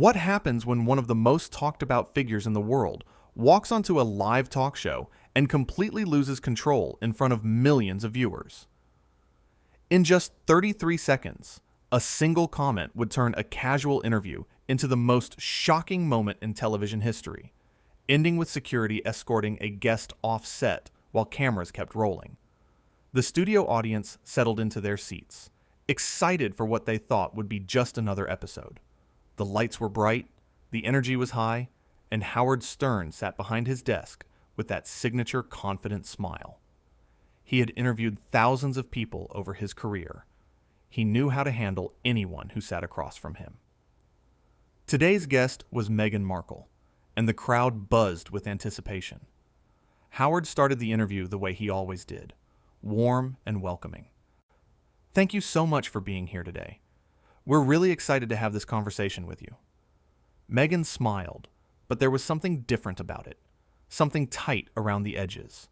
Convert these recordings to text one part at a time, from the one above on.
What happens when one of the most talked about figures in the world walks onto a live talk show and completely loses control in front of millions of viewers? In just 33 seconds, a single comment would turn a casual interview into the most shocking moment in television history, ending with security escorting a guest off set while cameras kept rolling. The studio audience settled into their seats, excited for what they thought would be just another episode. The lights were bright, the energy was high, and Howard Stern sat behind his desk with that signature confident smile. He had interviewed thousands of people over his career. He knew how to handle anyone who sat across from him. Today's guest was Meghan Markle, and the crowd buzzed with anticipation. Howard started the interview the way he always did, warm and welcoming. "Thank you so much for being here today. We're really excited to have this conversation with you." Meghan smiled, but there was something different about it, something tight around the edges.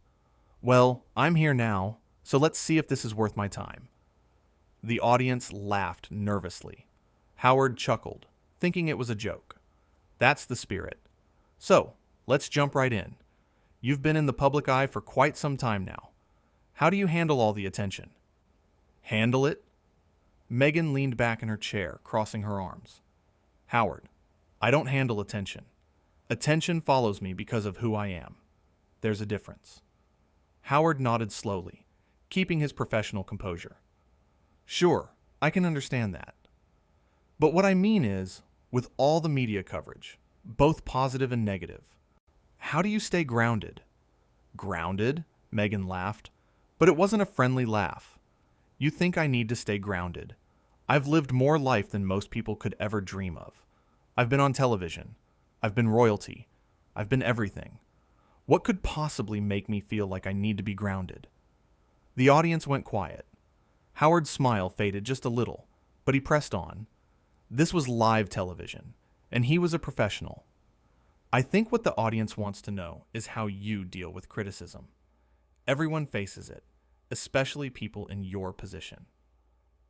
"Well, I'm here now, so let's see if this is worth my time." The audience laughed nervously. Howard chuckled, thinking it was a joke. "That's the spirit. So, let's jump right in. You've been in the public eye for quite some time now. How do you handle all the attention?" "Handle it?" Meghan leaned back in her chair, crossing her arms. "Howard, I don't handle attention. Attention follows me because of who I am. There's a difference." Howard nodded slowly, keeping his professional composure. "Sure, I can understand that. But what I mean is, with all the media coverage, both positive and negative, how do you stay grounded?" "Grounded?" Meghan laughed, but it wasn't a friendly laugh. "You think I need to stay grounded. I've lived more life than most people could ever dream of. I've been on television. I've been royalty. I've been everything. What could possibly make me feel like I need to be grounded?" The audience went quiet. Howard's smile faded just a little, but he pressed on. This was live television, and he was a professional. "I think what the audience wants to know is how you deal with criticism. Everyone faces it, especially people in your position."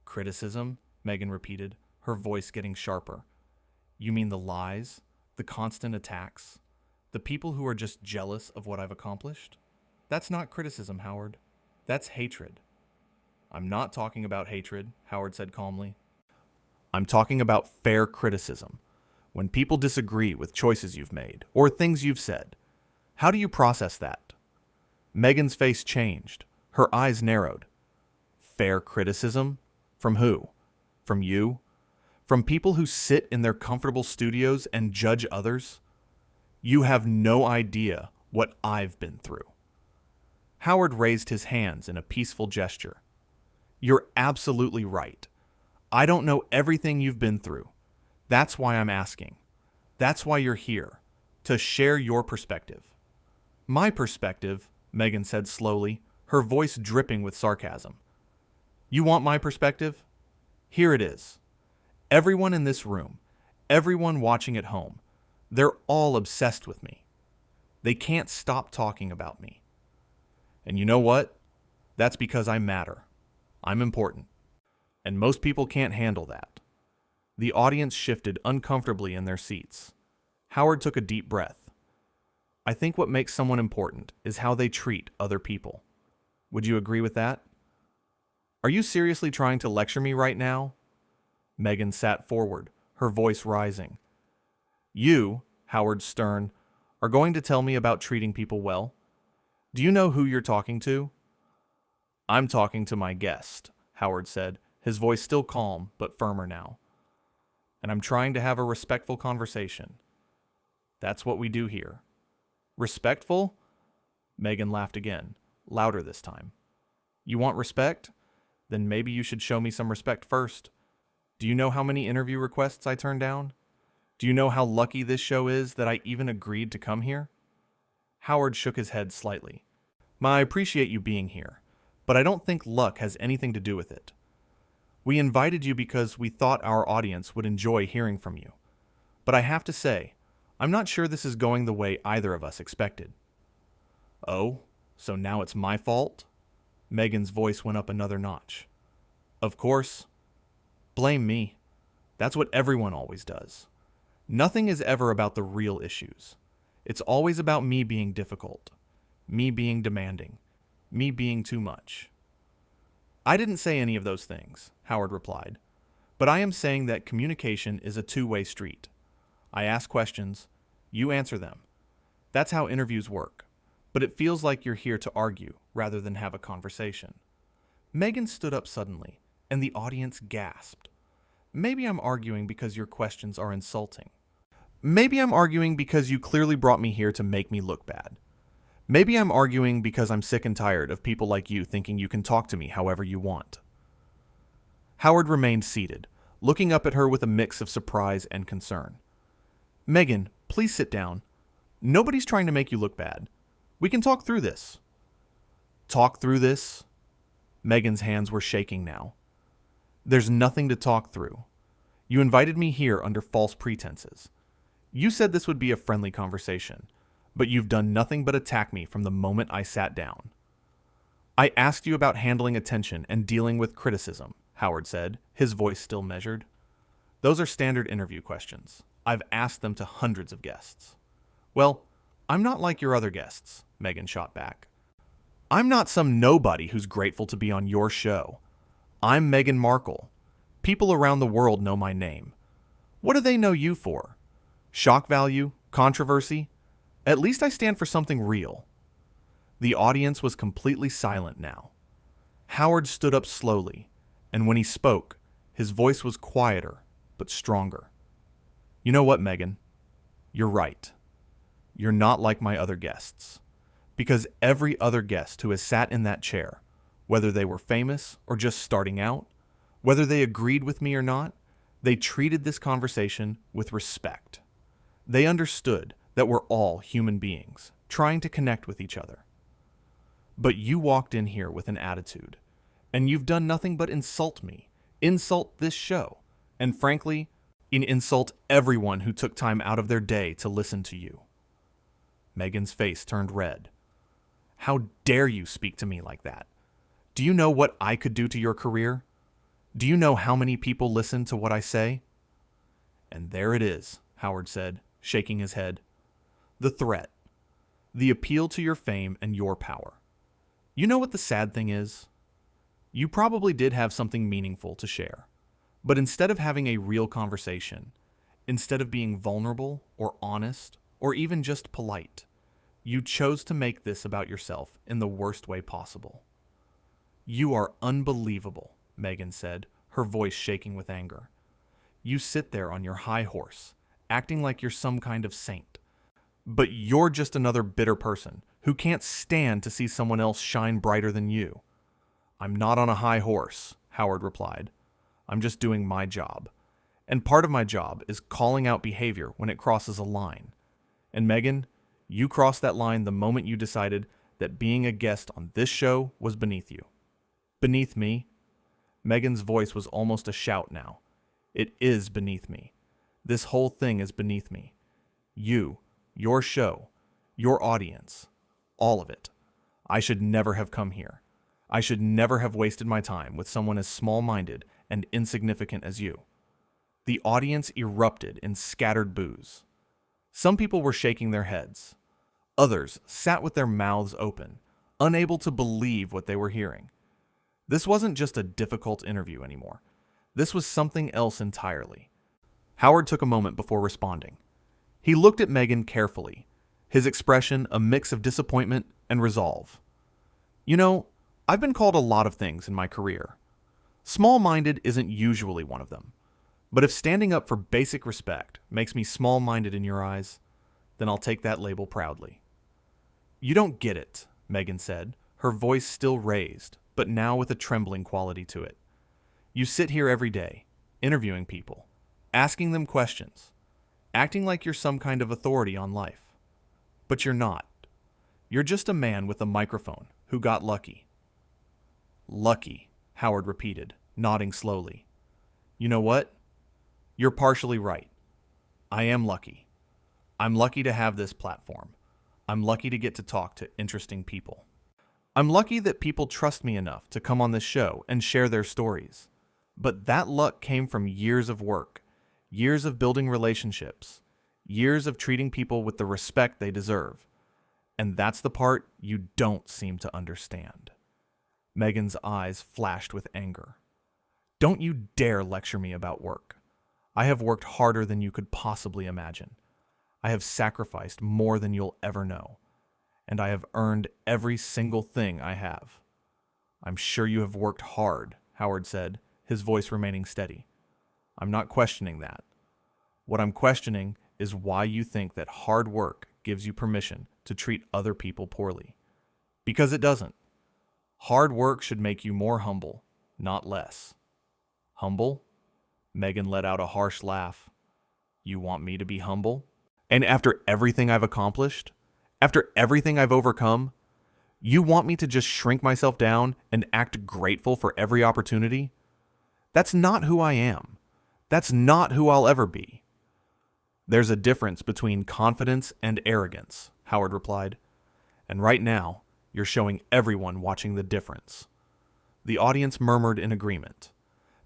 "Criticism?" Meghan repeated, her voice getting sharper. "You mean the lies, the constant attacks, the people who are just jealous of what I've accomplished? That's not criticism, Howard. That's hatred." "I'm not talking about hatred," Howard said calmly. "I'm talking about fair criticism. When people disagree with choices you've made or things you've said. How do you process that?" Meghan's face changed. Her eyes narrowed. "Fair criticism? From who? From you? From people who sit in their comfortable studios and judge others? You have no idea what I've been through." Howard raised his hands in a peaceful gesture. "You're absolutely right. I don't know everything you've been through. That's why I'm asking. That's why you're here, to share your perspective." "My perspective," Meghan said slowly, her voice dripping with sarcasm. "You want my perspective? Here it is. Everyone in this room, everyone watching at home, they're all obsessed with me. They can't stop talking about me. And you know what? That's because I matter. I'm important. And most people can't handle that." The audience shifted uncomfortably in their seats. Howard took a deep breath. "I think what makes someone important is how they treat other people. Would you agree with that?" "Are you seriously trying to lecture me right now?" Meghan sat forward, her voice rising. "You, Howard Stern, are going to tell me about treating people well? Do you know who you're talking to?" "I'm talking to my guest," Howard said, his voice still calm but firmer now. "And I'm trying to have a respectful conversation. That's what we do here." "Respectful?" Meghan laughed again, louder this time. "You want respect? Then maybe you should show me some respect first. Do you know how many interview requests I turned down? Do you know how lucky this show is that I even agreed to come here?" Howard shook his head slightly. "I appreciate you being here, but I don't think luck has anything to do with it. We invited you because we thought our audience would enjoy hearing from you. But I have to say, I'm not sure this is going the way either of us expected." "Oh, so now it's my fault?" Meghan's voice went up another notch. "Of course. Blame me. That's what everyone always does. Nothing is ever about the real issues. It's always about me being difficult, me being demanding, me being too much. I didn't say any of those things, Howard replied, but I am saying that communication is a two-way street. I ask questions, you answer them. That's how interviews work, but it feels like you're here to argue rather than have a conversation. Meghan stood up suddenly, and the audience gasped. Maybe I'm arguing because your questions are insulting. Maybe I'm arguing because you clearly brought me here to make me look bad. Maybe I'm arguing because I'm sick and tired of people like you thinking you can talk to me however you want. Howard remained seated, looking up at her with a mix of surprise and concern. Meghan, please sit down. Nobody's trying to make you look bad. We can talk through this. Talk through this? Meghan's hands were shaking now. There's nothing to talk through. You invited me here under false pretenses. You said this would be a friendly conversation, but you've done nothing but attack me from the moment I sat down. I asked you about handling attention and dealing with criticism, Howard said, his voice still measured. Those are standard interview questions. I've asked them to hundreds of guests. Well, I'm not like your other guests, Meghan shot back. I'm not some nobody who's grateful to be on your show. I'm Meghan Markle. People around the world know my name. What do they know you for? Shock value? Controversy? At least I stand for something real. The audience was completely silent now. Howard stood up slowly, and when he spoke, his voice was quieter, but stronger. You know what, Meghan? You're right. You're not like my other guests. Because every other guest who has sat in that chair, whether they were famous or just starting out, whether they agreed with me or not, they treated this conversation with respect. They understood that we're all human beings, trying to connect with each other. But you walked in here with an attitude, and you've done nothing but insult me, insult this show, and frankly, insult everyone who took time out of their day to listen to you. Meghan's face turned red. How dare you speak to me like that? Do you know what I could do to your career? Do you know how many people listen to what I say? And there it is, Howard said, shaking his head. The threat. The appeal to your fame and your power. You know what the sad thing is? You probably did have something meaningful to share. But instead of having a real conversation, instead of being vulnerable or honest or even just polite, you chose to make this about yourself in the worst way possible. You are unbelievable, Meghan said, her voice shaking with anger. You sit there on your high horse, acting like you're some kind of saint. But you're just another bitter person who can't stand to see someone else shine brighter than you. I'm not on a high horse, Howard replied. I'm just doing my job. And part of my job is calling out behavior when it crosses a line. And Meghan, you crossed that line the moment you decided that being a guest on this show was beneath you. Beneath me? Meghan's voice was almost a shout now. It is beneath me. This whole thing is beneath me. You, your show, your audience, all of it. I should never have come here. I should never have wasted my time with someone as small-minded and insignificant as you. The audience erupted in scattered boos. Some people were shaking their heads. Others sat with their mouths open, unable to believe what they were hearing. This wasn't just a difficult interview anymore. This was something else entirely. Howard took a moment before responding. He looked at Meghan carefully, his expression a mix of disappointment and resolve. You know, I've been called a lot of things in my career. Small-minded isn't usually one of them. But if standing up for basic respect makes me small-minded in your eyes, then I'll take that label proudly. You don't get it, Meghan said, her voice still raised, but now with a trembling quality to it. You sit here every day, interviewing people, asking them questions, acting like you're some kind of authority on life. But you're not. You're just a man with a microphone who got lucky. Lucky, Howard repeated, nodding slowly. You know what? You're partially right. I am lucky. I'm lucky to have this platform. I'm lucky to get to talk to interesting people. I'm lucky that people trust me enough to come on this show and share their stories. But that luck came from years of work, Years of building relationships. Years of treating people with the respect they deserve. And that's the part you don't seem to understand. Meghan's eyes flashed with anger. Don't you dare lecture me about work. I have worked harder than you could possibly imagine. I have sacrificed more than you'll ever know. And I have earned every single thing I have. I'm sure you have worked hard, Howard said, his voice remaining steady. I'm not questioning that. What I'm questioning is why you think that hard work gives you permission to treat other people poorly. Because it doesn't. Hard work should make you more humble, not less. Humble? Meghan let out a harsh laugh. You want me to be humble? And after everything I've accomplished? After everything I've overcome? You want me to just shrink myself down and act grateful for every opportunity? That's not who I am. That's not who I'll ever be. There's a difference between confidence and arrogance, Howard replied. And right now, you're showing everyone watching the difference. The audience murmured in agreement.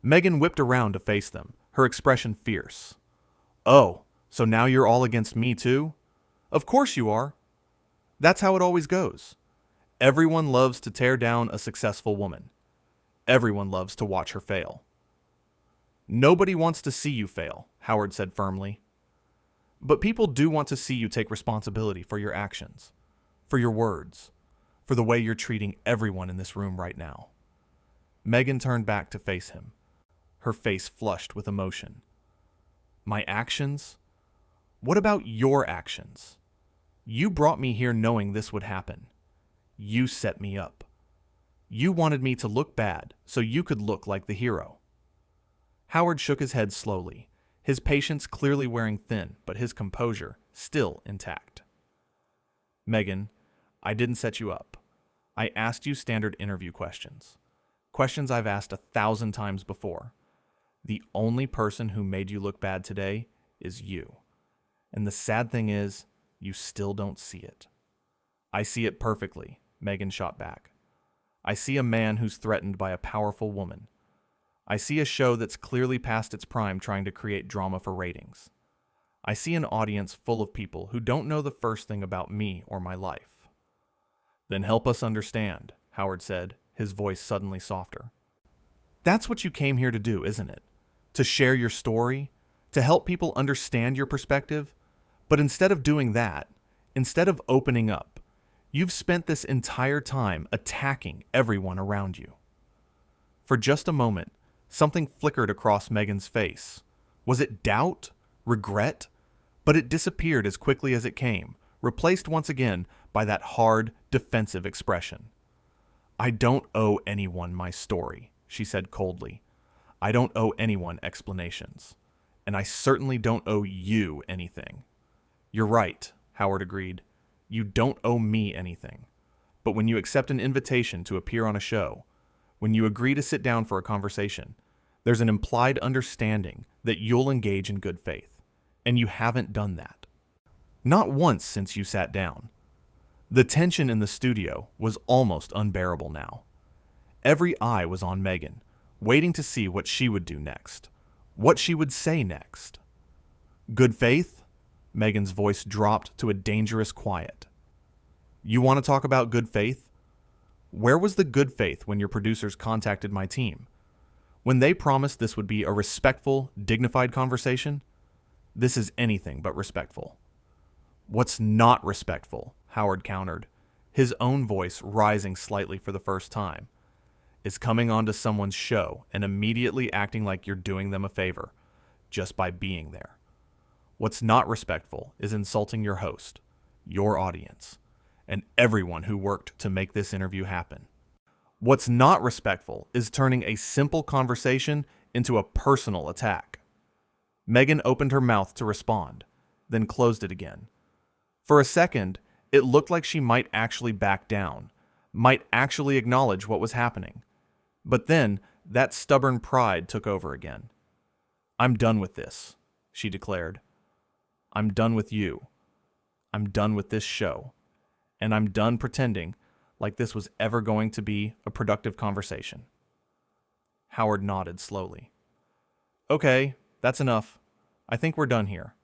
Meghan whipped around to face them, her expression fierce. Oh, so now you're all against me too? Of course you are. That's how it always goes. Everyone loves to tear down a successful woman. Everyone loves to watch her fail. Nobody wants to see you fail, Howard said firmly. But people do want to see you take responsibility for your actions, for your words, for the way you're treating everyone in this room right now. Meghan turned back to face him, her face flushed with emotion. My actions? What about your actions? You brought me here knowing this would happen. You set me up. You wanted me to look bad so you could look like the hero. Howard shook his head slowly, his patience clearly wearing thin, but his composure still intact. Meghan, I didn't set you up. I asked you standard interview questions. Questions I've asked 1,000 times before. The only person who made you look bad today is you. And the sad thing is, you still don't see it. I see it perfectly, Meghan shot back. I see a man who's threatened by a powerful woman. I see a show that's clearly past its prime trying to create drama for ratings. I see an audience full of people who don't know the first thing about me or my life. Then help us understand, Howard said, his voice suddenly softer. That's what you came here to do, isn't it? To share your story, to help people understand your perspective. But instead of doing that, instead of opening up, you've spent this entire time attacking everyone around you. For just a moment, something flickered across Meghan's face. Was it doubt? Regret? But it disappeared as quickly as it came, replaced once again by that hard, defensive expression. I don't owe anyone my story, she said coldly. I don't owe anyone explanations. And I certainly don't owe you anything. You're right, Howard agreed. You don't owe me anything. But when you accept an invitation to appear on a show, when you agree to sit down for a conversation, there's an implied understanding that you'll engage in good faith. And you haven't done that. Not once since you sat down. The tension in the studio was almost unbearable now. Every eye was on Meghan, waiting to see what she would do next, what she would say next. Good faith? Meghan's voice dropped to a dangerous quiet. You want to talk about good faith? Where was the good faith when your producers contacted my team? When they promised this would be a respectful, dignified conversation? This is anything but respectful. What's not respectful, Howard countered, his own voice rising slightly for the first time, is coming onto someone's show and immediately acting like you're doing them a favor, just by being there. What's not respectful is insulting your host, your audience, and everyone who worked to make this interview happen. What's not respectful is turning a simple conversation into a personal attack. Meghan opened her mouth to respond, then closed it again. For a second, it looked like she might actually back down, might actually acknowledge what was happening. But then, that stubborn pride took over again. I'm done with this, she declared. I'm done with you. I'm done with this show. And I'm done pretending like this was ever going to be a productive conversation. Howard nodded slowly. Okay, that's enough. I think we're done here."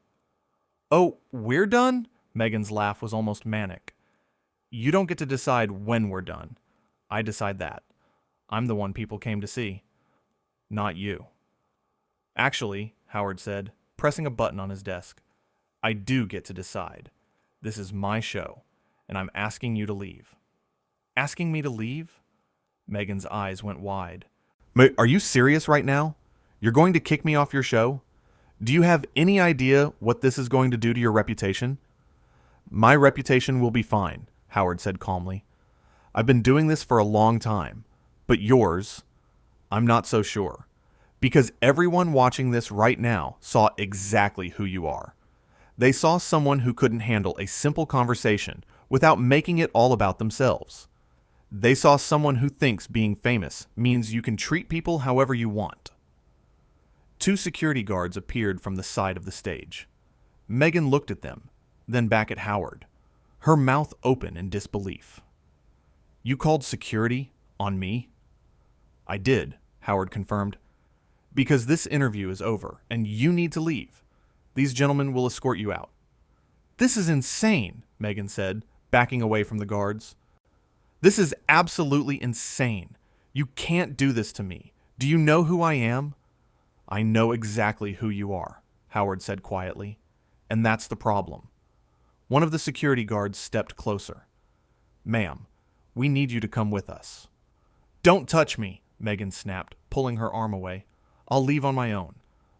"Oh, we're done?" Meghan's laugh was almost manic. "You don't get to decide when we're done. I decide that. I'm the one people came to see. Not you." "Actually," Howard said, pressing a button on his desk, "I do get to decide. This is my show, and I'm asking you to leave." "Asking me to leave?" Meghan's eyes went wide. "Are you serious right now? You're going to kick me off your show? Do you have any idea what this is going to do to your reputation?" "My reputation will be fine," Howard said calmly. "I've been doing this for a long time, but yours, I'm not so sure. Because everyone watching this right now saw exactly who you are. They saw someone who couldn't handle a simple conversation without making it all about themselves. They saw someone who thinks being famous means you can treat people however you want." Two security guards appeared from the side of the stage. Meghan looked at them, then back at Howard, her mouth open in disbelief. "You called security on me?" "I did," Howard confirmed. "Because this interview is over and you need to leave. These gentlemen will escort you out." "This is insane," Meghan said, backing away from the guards. "This is absolutely insane. You can't do this to me. Do you know who I am?" "I know exactly who you are," Howard said quietly, "and that's the problem." One of the security guards stepped closer. "Ma'am, we need you to come with us." "Don't touch me," Meghan snapped, pulling her arm away. "I'll leave on my own.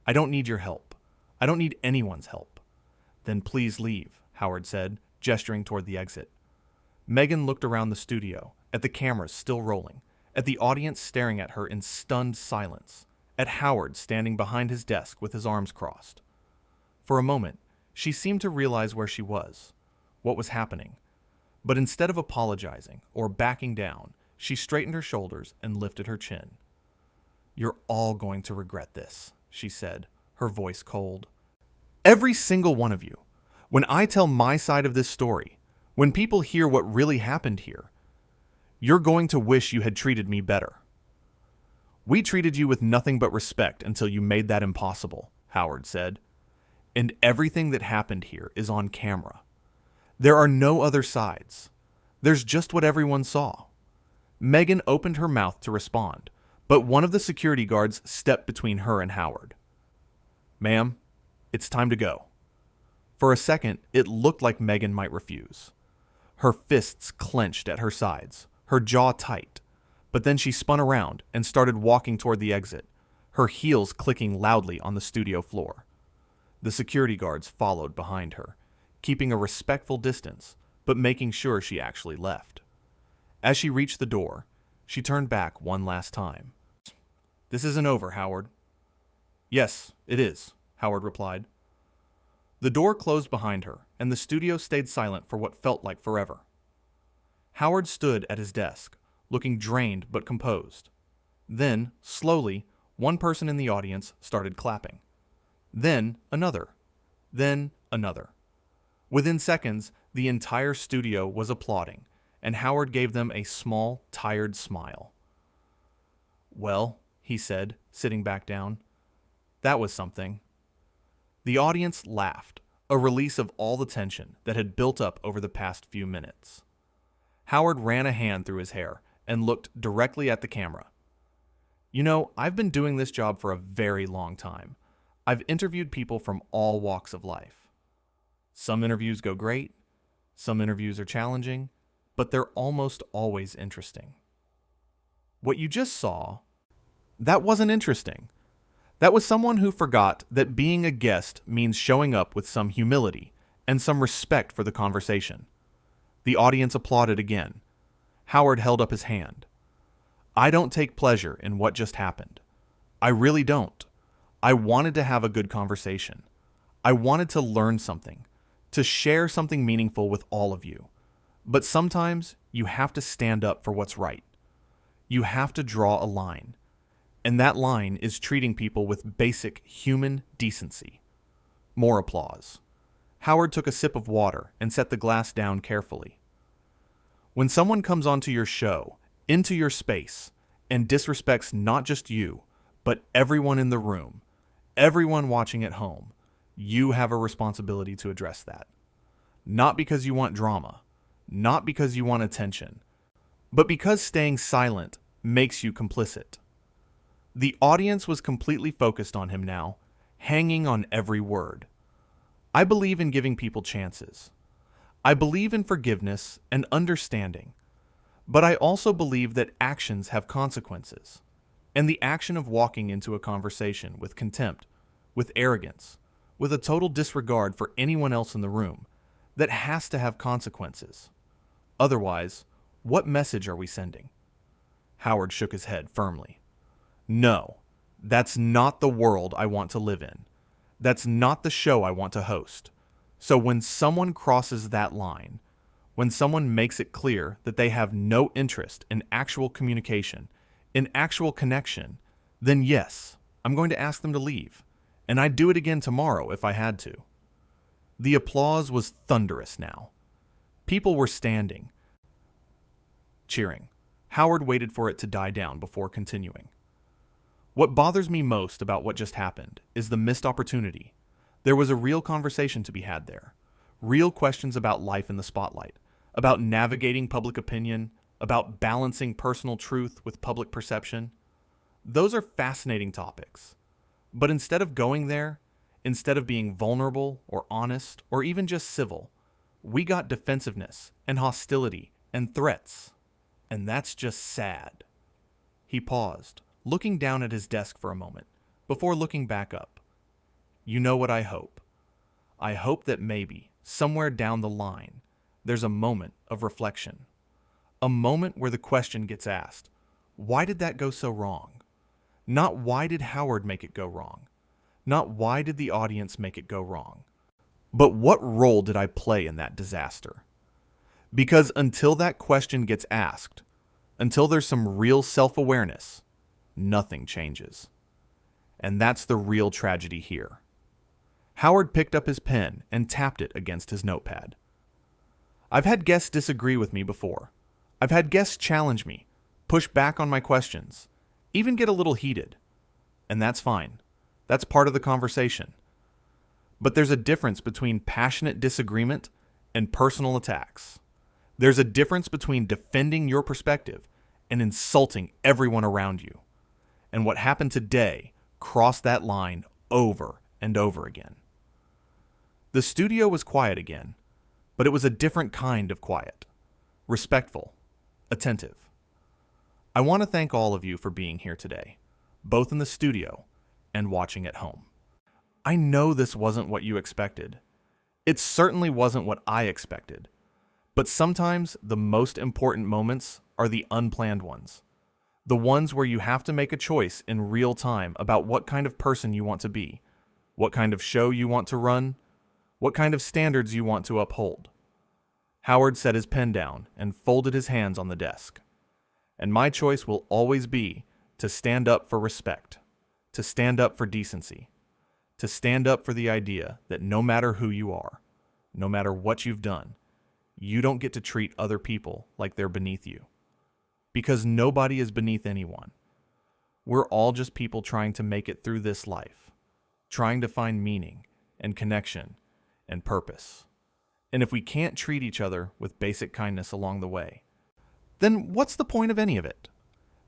I don't need your help. I don't need anyone's help." "Then please leave," Howard said, gesturing toward the exit. Meghan looked around the studio, at the cameras still rolling, at the audience staring at her in stunned silence, at Howard standing behind his desk with his arms crossed. For a moment, she seemed to realize where she was, what was happening. But instead of apologizing or backing down, she straightened her shoulders and lifted her chin. "You're all going to regret this," she said, her voice cold. "Every single one of you. When I tell my side of this story, when people hear what really happened here, you're going to wish you had treated me better." "We treated you with nothing but respect until you made that impossible," Howard said. "And everything that happened here is on camera. There are no other sides. There's just what everyone saw." Meghan opened her mouth to respond, but one of the security guards stepped between her and Howard. "Ma'am, it's time to go." For a second, it looked like Meghan might refuse. Her fists clenched at her sides, her jaw tight. But then she spun around and started walking toward the exit, her heels clicking loudly on the studio floor. The security guards followed behind her, keeping a respectful distance, but making sure she actually left. As she reached the door, she turned back one last time. "This isn't over, Howard." "Yes, it is," Howard replied. The door closed behind her, and the studio stayed silent for what felt like forever. Howard stood at his desk, looking drained but composed. Then, slowly, one person in the audience started clapping. Then another. Then another. Within seconds, the entire studio was applauding, and Howard gave them a small, tired smile. "Well," he said, sitting back down, "that was something." The audience laughed, a release of all the tension that had built up over the past few minutes. Howard ran a hand through his hair and looked directly at the camera. "You know, I've been doing this job for a very long time. I've interviewed people from all walks of life. Some interviews go great, some interviews are challenging, but they're almost always interesting. What you just saw, that wasn't interesting. That was someone who forgot that being a guest means showing up with some humility and some respect for the conversation." The audience applauded again. Howard held up his hand. "I don't take pleasure in what just happened. I really don't. I wanted to have a good conversation. I wanted to learn something, to share something meaningful with all of you. But sometimes you have to stand up for what's right. You have to draw a line. And that line is treating people with basic human decency." More applause. Howard took a sip of water and set the glass down carefully. "When someone comes onto your show, into your space, and disrespects not just you, but everyone in the room, everyone watching at home, You have a responsibility to address that. Not because you want drama, not because you want attention, but because staying silent makes you complicit. The audience was completely focused on him now, hanging on every word. I believe in giving people chances. I believe in forgiveness and understanding. But I also believe that actions have consequences. And the action of walking into a conversation with contempt, with arrogance, with a total disregard for anyone else in the room, that has to have consequences. Otherwise, what message are we sending? Howard shook his head firmly. No, that's not the world I want to live in. That's not the show I want to host. So when someone crosses that line, when someone makes it clear that they have no interest in actual communication, in actual connection, then yes, I'm going to ask them to leave. And I'd do it again tomorrow if I had to. The applause was thunderous now. People were standing, cheering. Howard waited for it to die down before continuing. What bothers me most about what just happened is the missed opportunity. There was a real conversation to be had there. Real questions about life in the spotlight, about navigating public opinion, about balancing personal truth with public perception. Those are fascinating topics. But instead of going there, instead of being vulnerable or honest or even just civil, we got defensiveness and hostility and threats. And that's just sad. He paused, looking down at his desk for a moment, before looking back up. You know what I hope? I hope that maybe, somewhere down the line, there's a moment of reflection. A moment where the question gets asked, why did that go so wrong? Not why did Howard make it go wrong? Not why did the audience make it go wrong? But what role did I play in that disaster? Because until that question gets asked, until there's some real self-awareness, nothing changes. And that's the real tragedy here. Howard picked up his pen and tapped it against his notepad. I've had guests disagree with me before. I've had guests challenge me, push back on my questions, even get a little heated. And that's fine. That's part of the conversation. But there's a difference between passionate disagreement and personal attacks. There's a difference between defending your perspective and insulting everyone around you. And what happened today crossed that line over and over again. The studio was quiet again, but it was a different kind of quiet. Respectful, attentive. I want to thank all of you for being here today, both in the studio and watching at home. I know this wasn't what you expected. It certainly wasn't what I expected. But sometimes the most important moments are the unplanned ones. The ones where you have to make a choice in real time about what kind of person you want to be, what kind of show you want to run, what kind of standards you want to uphold. Howard set his pen down and folded his hands on the desk. And my choice will always be to stand up for respect, to stand up for decency, to stand up for the idea that no matter who you are, no matter what you've done, you don't get to treat other people like they're beneath you. Because nobody is beneath anyone. We're all just people trying to make it through this life, trying to find meaning and connection and purpose. And if we can't treat each other with basic kindness along the way, then what's the point of any of it?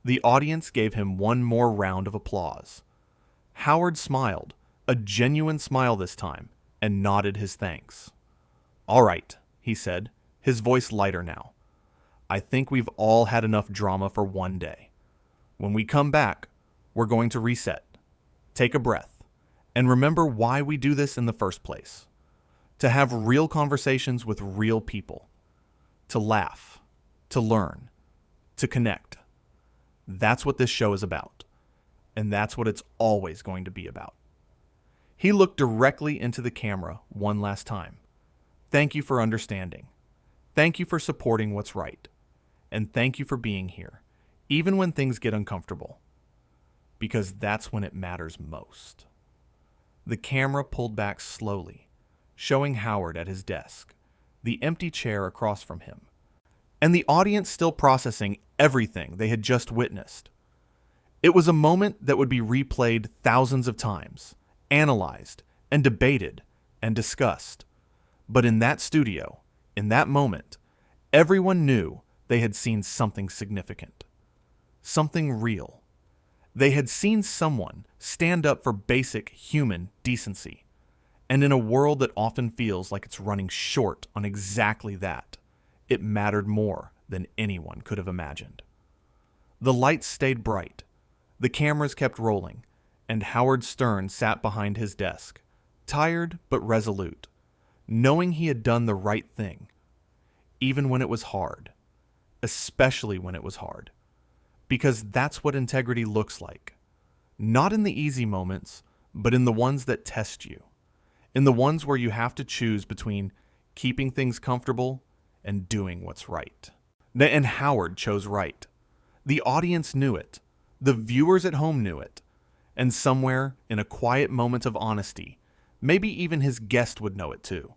The audience gave him one more round of applause. Howard smiled, a genuine smile this time, and nodded his thanks. All right, he said, his voice lighter now. I think we've all had enough drama for one day. When we come back, we're going to reset, take a breath, and remember why we do this in the first place. To have real conversations with real people. To laugh, to learn, to connect. That's what this show is about. And that's what it's always going to be about. He looked directly into the camera one last time. Thank you for understanding. Thank you for supporting what's right. And thank you for being here, even when things get uncomfortable. Because that's when it matters most. The camera pulled back slowly, showing Howard at his desk, the empty chair across from him, and the audience still processing everything they had just witnessed. It was a moment that would be replayed thousands of times, analyzed, and debated and discussed. But in that studio, in that moment, everyone knew they had seen something significant, something real. They had seen someone stand up for basic human decency. And in a world that often feels like it's running short on exactly that, it mattered more than anyone could have imagined. The lights stayed bright, the cameras kept rolling, and Howard Stern sat behind his desk, tired but resolute, knowing he had done the right thing, even when it was hard, especially when it was hard, because that's what integrity looks like. Not in the easy moments, but in the ones that test you, in the ones where you have to choose between keeping things comfortable and doing what's right. And Howard chose right. The audience knew it. The viewers at home knew it. And somewhere, in a quiet moment of honesty, maybe even his guest would know it too.